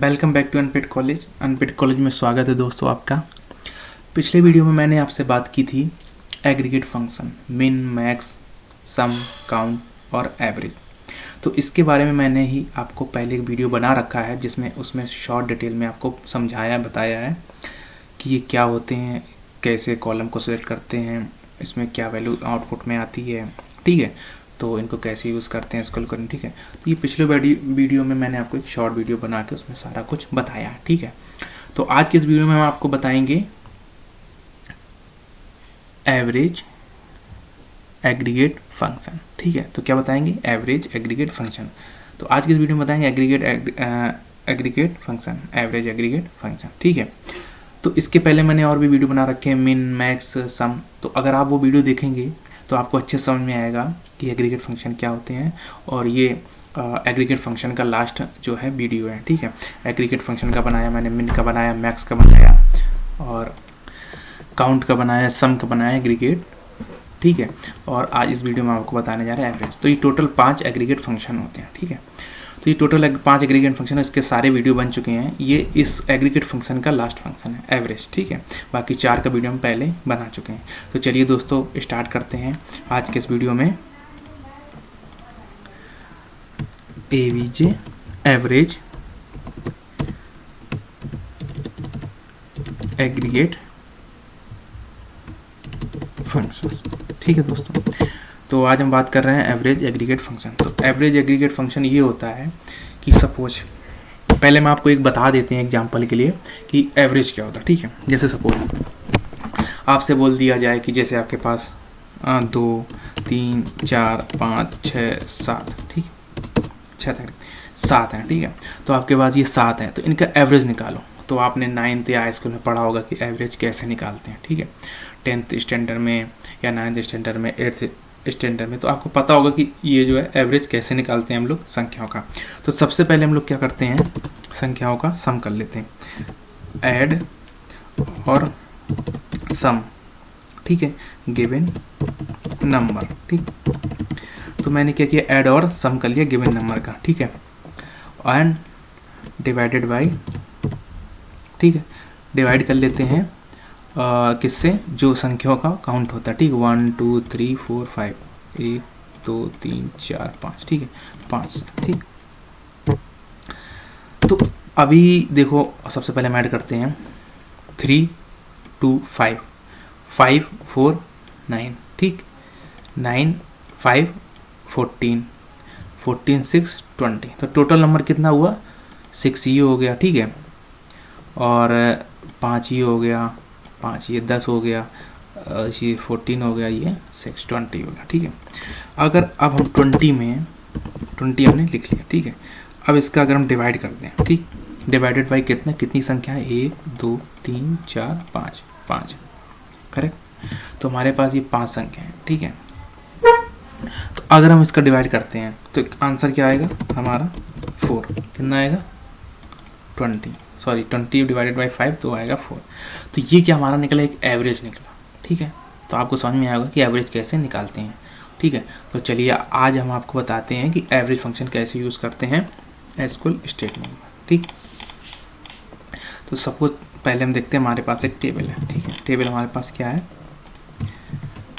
Welcome back to unpaid college. Unpaid college में स्वागत है दोस्तों आपका। पिछले वीडियो में मैंने आपसे बात की थी एग्रीगेट फंक्शन, मिन, मैक्स, सम, काउंट और एवरेज। तो इसके बारे में मैंने ही आपको पहले एक वीडियो बना रखा है जिसमें उसमें शॉर्ट डिटेल में आपको समझाया बताया है कि ये क्या होते हैं, कैसे कॉलम को सिलेक्ट करते हैं, इसमें क्या वैल्यू आउटपुट में आती है, ठीक है, तो इनको कैसे यूज़ करते हैं स्क्रॉल करने, ठीक है। तो ये पिछले वीडियो में मैंने आपको एक शॉर्ट वीडियो बना के उसमें सारा कुछ बताया है, ठीक है। तो आज के इस वीडियो में हम आपको बताएंगे एवरेज एग्रीगेट फंक्शन, ठीक है। तो क्या बताएंगे? Average aggregate function. तो आज के इस वीडियो में बताएंगे aggregate function, average aggregate function, ठीक है। तो इसके पहले मैंने और भी वीडियो बना रखे हैं, मिन, मैक्स, सम। तो अगर आप वो वीडियो देखेंगे तो आपको अच्छे समझ में आएगा कि एग्रीगेट फंक्शन क्या होते हैं। और ये एग्रीगेट फंक्शन का लास्ट जो है वीडियो है, ठीक है। एग्रीगेट फंक्शन का बनाया मैंने, मिन का बनाया, मैक्स का बनाया और काउंट का बनाया, सम का बनाया, एग्रीगेट, ठीक है। और आज इस वीडियो में आपको बताने जा रहे हैं एवरेज। तो ये टोटल 5 एग्रीगेट फंक्शन होते हैं, ठीक है। तो ये टोटल 5 एग्रीगेट फंक्शन है, इसके सारे वीडियो बन चुके हैं। ये इस एग्रीगेट फंक्शन का लास्ट फंक्शन है, एवरेज, ठीक है। बाकी 4 का वीडियो हम पहले बना चुके हैं। तो चलिए दोस्तों स्टार्ट करते हैं आज के इस वीडियो में। एवीजे एवरेज एग्रीगेट फंक्शन, ठीक है दोस्तों। तो आज हम बात कर रहे हैं एवरेज एग्रीगेट फंक्शन। तो एवरेज एग्रीगेट फंक्शन ये होता है कि सपोज, पहले मैं आपको एक बता देते हैं एग्जांपल के लिए कि एवरेज क्या होता है, ठीक है। जैसे सपोज आपसे बोल दिया जाए कि जैसे आपके पास 2, 3, 4, 5, 6, 7, ठीक, 6 तक 7 है, ठीक है। तो आपके पास ये 7 है, तो इनका एवरेज निकालो। तो आपने 9th या हाई स्कूल में पढ़ा होगा कि एवरेज कैसे निकालते हैं, ठीक है। 10th स्टैंडर्ड में या 9th स्टैंडर्ड में, 8th स्टैंडर्ड में, तो आपको पता होगा कि ये जो है एवरेज कैसे निकालते हैं हम लोग संख्याओं का। तो सबसे पहले हम लोग क्या करते हैं, संख्याओं का सम कर लेते हैं, ऐड और सम, ठीक है, गिवन नंबर, ठीक। तो मैंने क्या किया, ऐड और सम कर लिया गिवन नंबर का, ठीक है, एंड डिवाइडेड बाय, ठीक है, डिवाइड कर लेते हैं किससे, जो संख्याओं का काउंट होता है, ठीक, 1 2 3 4 5, 1 2 3 4 5, ठीक है, 5, ठीक। तो अभी देखो सबसे पहले हम ऐड करते हैं 3 2 5, 5 4 9, ठीक, 9 5 14, 14 6 20। तो टोटल नंबर कितना हुआ, 6 ये हो गया, ठीक है, और 5 ये हो गया, 5 ये 10 हो गया, ये 14 हो गया, ये 6 20 हो गया, ठीक है। अगर अब हम 20 में 20 हमने लिख लिया, ठीक है। अब इसका अगर हम डिवाइड करते हैं, ठीक, डिवाइडेड बाई कितनी संख्या है, 1 2 3 4 5, 5, करेक्ट। तो हमारे पास ये 5 संख्या है, ठीक है। तो अगर हम इसका डिवाइड करते हैं तो आंसर क्या आएगा हमारा, 4, कितना आएगा, 20 डिवाइडेड बाई 5, तो आएगा 4। तो ये क्या हमारा निकला, एक एवरेज निकला, ठीक है। तो आपको समझ में आएगा कि एवरेज कैसे निकालते हैं, ठीक है। तो चलिए आज हम आपको बताते हैं कि एवरेज फंक्शन कैसे यूज़ करते हैं एसक्यूएल स्टेटमेंट में, ठीक। तो सपोज पहले हम देखते हैं, हमारे पास एक टेबल है, ठीक है। टेबल हमारे पास क्या है,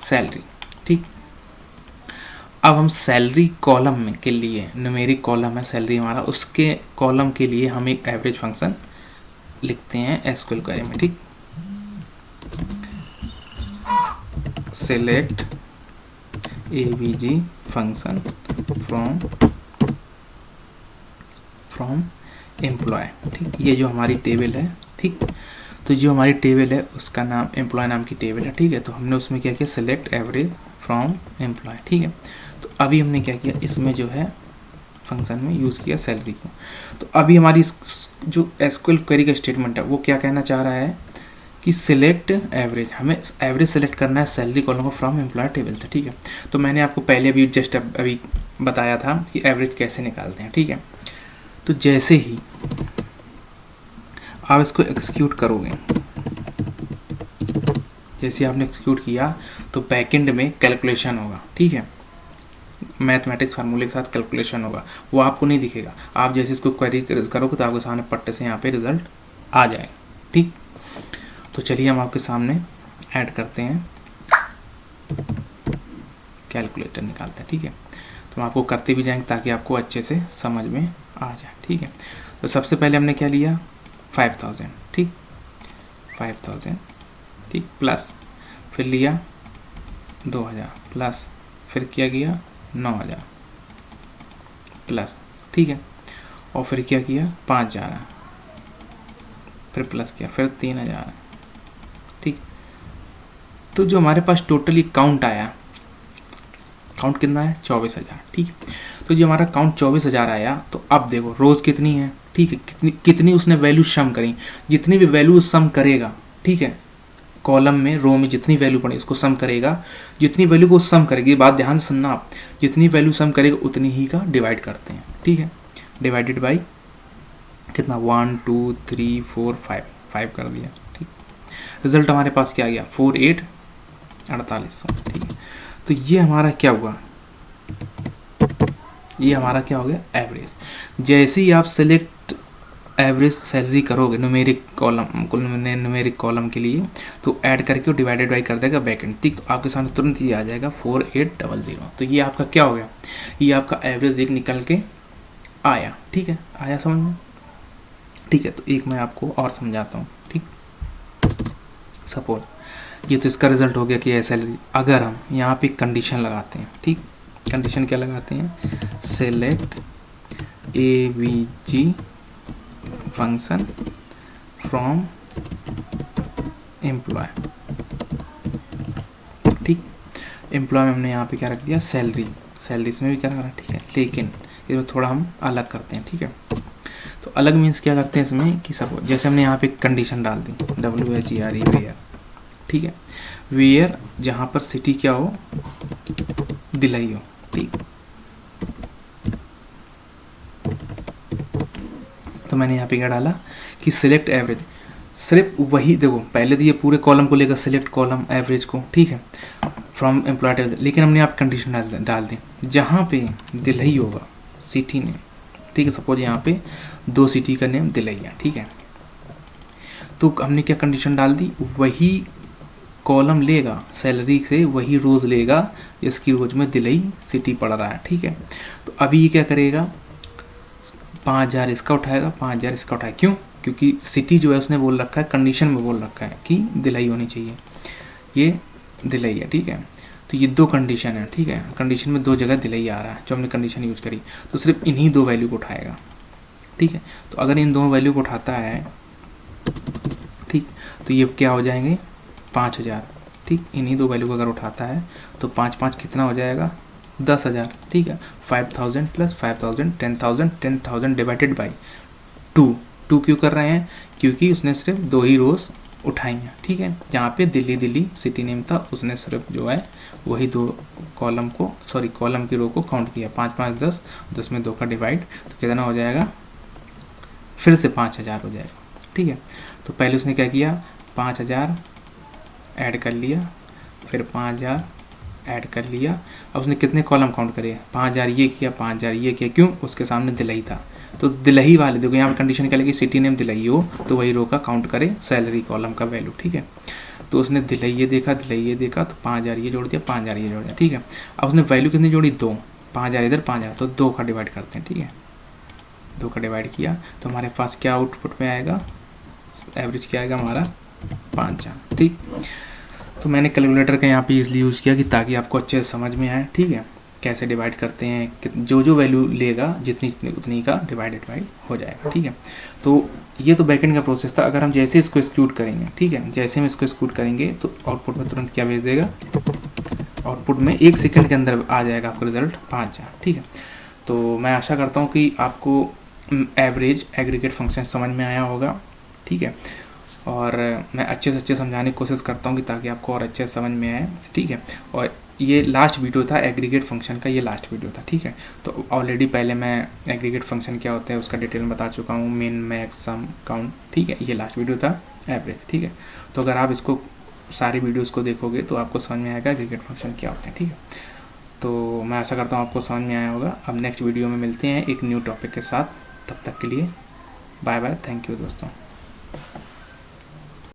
सैलरी, ठीक। अब हम सैलरी कॉलम में के लिए, न्यूमेरिक कॉलम है सैलरी हमारा, उसके कॉलम के लिए हम एक एवरेज फंक्शन लिखते हैं एसक्यूएल क्वेरी में, ठीक। Select AVG function from employ, ठीक। ये जो हमारी टेबल है, ठीक। तो जो हमारी टेबल है उसका नाम एम्प्लॉय नाम की टेबल है, ठीक है। तो हमने उसमें क्या किया, सेलेक्ट एवरेज फ्रॉम एम्प्लॉय, ठीक है। तो अभी हमने क्या किया, इसमें जो है फंक्शन में यूज़ किया सैलरी को। तो अभी हमारी जो एसक्यूएल क्वेरी का स्टेटमेंट है वो क्या कहना चाह रहा है कि सिलेक्ट एवरेज, हमें एवरेज सेलेक्ट करना है सैलरी कॉलम को फ्रॉम एम्प्लॉय टेबल से, ठीक है। तो मैंने आपको पहले भी जस्ट अभी बताया था कि एवरेज कैसे निकालते हैं, ठीक है। तो जैसे ही आप इसको एक्सिक्यूट करोगे, जैसे आपने एक्सिक्यूट किया तो बैकएंड में कैलकुलेशन होगा, ठीक है। मैथमेटिक्स फार्मूले के साथ कैलकुलेशन होगा, वो आपको नहीं दिखेगा। आप जैसे इसको क्वेरी करोगे तो आपके सामने पट्टे से यहाँ पे रिजल्ट आ जाएगा। ठीक, तो चलिए हम आपके सामने ऐड करते हैं, कैलकुलेटर निकालते हैं। ठीक है, तो हम आपको करते भी जाएंगे ताकि आपको अच्छे से समझ में आ जाए। ठीक है, तो सबसे पहले हमने क्या लिया 5000, ठीक 5000, ठीक, प्लस फिर लिया 2000, प्लस फिर किया गया 9000, प्लस, ठीक है, और फिर क्या किया 5000, फिर प्लस किया, फिर 3000, ठीक। तो जो हमारे पास टोटली काउंट आया, काउंट कितना है 24000, ठीक। तो जो हमारा काउंट 24000 आया, तो अब देखो रोज कितनी है, ठीक है, कितनी कितनी उसने वैल्यू सम करी, जितनी भी वैल्यू सम करेगा, ठीक है, कॉलम में रो में जितनी वैल्यू पड़ी इसको सम करेगा, जितनी वैल्यू को सम करेगी, बात ध्यान से सुनना आप, जितनी वैल्यू सम करेगा उतनी ही का डिवाइड करते हैं। ठीक है, डिवाइडेड बाई कितना 1 2 3 4 5 कर दिया। ठीक, रिजल्ट हमारे पास क्या आ गया 4800। ठीक है, तो ये हमारा क्या हुआ, ये हमारा क्या हो गया एवरेज। जैसे ही आप सेलेक्ट एवरेज सैलरी करोगे न्यूमेरिक कॉलम के लिए, तो ऐड करके डिवाइडेड बाई कर देगा बैक एंड, ठीक। तो आपके सामने तुरंत ये आ जाएगा 4800। तो ये आपका क्या हो गया, ये आपका एवरेज एक निकल के आया। ठीक है, आया समझ में। ठीक है, तो एक मैं आपको और समझाता हूँ। ठीक, सपोज ये तो इसका रिजल्ट हो गया कि सैलरी, अगर हम यहाँ पे कंडीशन लगाते हैं, ठीक, कंडीशन क्या लगाते हैं, select AVG function from employ, ठीक। एम्प्लॉय में हमने यहाँ पे क्या रख दिया सैलरी, सैलरी इसमें भी क्या रखना, ठीक है, लेकिन इसमें थोड़ा हम अलग करते हैं। ठीक है, तो अलग मीन्स क्या करते हैं इसमें कि सपोज जैसे हमने यहाँ पे कंडीशन डाल दी WHERE वेयर, ठीक है, वेयर जहाँ पर सिटी क्या हो, दिल्ली हो, ठीक। तो मैंने यहाँ पे क्या डाला कि सिलेक्ट एवरेज, सिर्फ वही देखो, पहले तो ये पूरे कॉलम को लेकर सिलेक्ट कॉलम एवरेज को, ठीक है, फ्रॉम एम्प्लॉय, लेकिन हमने आप कंडीशन डाल दी जहाँ पे दिल्ली होगा सिटी नेम, ठीक है, सपोज यहाँ पे 2 सिटी का नेम दिल्ली है, ठीक है। तो हमने क्या कंडीशन डाल दी, वही कॉलम लेगा सैलरी से, वही रोज लेगा जिसकी रोज में दिल्ली सिटी पड़ रहा है। ठीक है, तो अभी ये क्या करेगा 5000 इसका उठाएगा, 5000 इसका उठाएगा, क्यों, क्योंकि सिटी जो है उसने बोल रखा है, कंडीशन में बोल रखा है कि दिल्ली होनी चाहिए, ये दिल्ली है। ठीक है, तो ये 2 कंडीशन है, ठीक है, कंडीशन में 2 जगह दिल्ली आ रहा है जो हमने कंडीशन यूज करी, तो सिर्फ इन्हीं 2 वैल्यू को उठाएगा। ठीक है, तो अगर इन 2 वैल्यू को उठाता है, ठीक, तो ये क्या हो जाएंगे 5000, ठीक, इन्हीं 2 वैल्यू को अगर उठाता है तो 5 5 कितना हो जाएगा 10,000। ठीक है, 5000 प्लस 5000 10,000, 10,000 डिवाइडेड बाई 2 क्यों कर रहे हैं, क्योंकि उसने सिर्फ 2 ही रोज उठाई हैं। ठीक है, जहाँ पे दिल्ली सिटी नेम था उसने सिर्फ जो है वही 2 कॉलम को, सॉरी कॉलम की रो को काउंट किया, 5 5 10, 10 में 2 का डिवाइड, तो कितना हो जाएगा फिर से 5000 हो जाएगा। ठीक है, तो पहले उसने क्या किया 5000 ऐड कर लिया, फिर 5000 ऐड कर लिया, अब उसने कितने कॉलम काउंट करे 5000 ये किया, 5000 ये किया, क्यों, उसके सामने दिल्ली था, तो दिल्ली वाले देखो यहाँ पे कंडीशन क्या लगी, सिटी नेम दिल्ली हो तो वही रो का काउंट करे सैलरी कॉलम का वैल्यू। ठीक है, तो उसने दिल्ली ये देखा, तो 5000 ये जोड़ दिया, 5000 ये जोड़ दिया। ठीक है, अब उसने वैल्यू कितनी जोड़ी 2, 5000 इधर 5000, तो 2 का डिवाइड करते हैं। ठीक है, 2 का डिवाइड किया तो हमारे पास क्या आउटपुट में आएगा, एवरेज क्या आएगा हमारा 5000। ठीक, तो मैंने कैलकुलेटर का यहाँ पे इसलिए यूज़ किया कि ताकि आपको अच्छे से समझ में आए। ठीक है, कैसे डिवाइड करते हैं, जो वैल्यू लेगा जितनी उतनी का डिवाइडेड बाई हो जाएगा। ठीक है, तो ये तो बैकएंड का प्रोसेस था। अगर हम जैसे इसको एक्सक्यूट करेंगे, ठीक है, जैसे हम इसको एक्सक्यूट करेंगे तो आउटपुट में तुरंत क्या भेज देगा, आउटपुट में 1 सेकंड के अंदर आ जाएगा आपका रिजल्ट 5000। ठीक है, तो मैं आशा करता हूँ कि आपको एवरेज एग्रीगेट फंक्शन समझ में आया होगा। ठीक है, और मैं अच्छे से अच्छे समझाने की कोशिश करता हूँ कि ताकि आपको और अच्छे से समझ में आए। ठीक है, और ये लास्ट वीडियो था एग्रीगेट फंक्शन का, ये लास्ट वीडियो था। ठीक है, तो ऑलरेडी पहले मैं एग्रीगेट फंक्शन क्या होता है उसका डिटेल में बता चुका हूँ, मिन मैक्स सम काउंट। ठीक है, ये लास्ट वीडियो था एवरेज। ठीक है, तो अगर आप इसको सारी वीडियोज़ को देखोगे तो आपको समझ में आएगा एग्रीगेट फंक्शन क्या होते हैं। ठीक है, तो मैं आशा करता हूँ आपको समझ में आया होगा। अब नेक्स्ट वीडियो में मिलते हैं एक न्यू टॉपिक के साथ, तब तक के लिए बाय बाय, थैंक यू दोस्तों।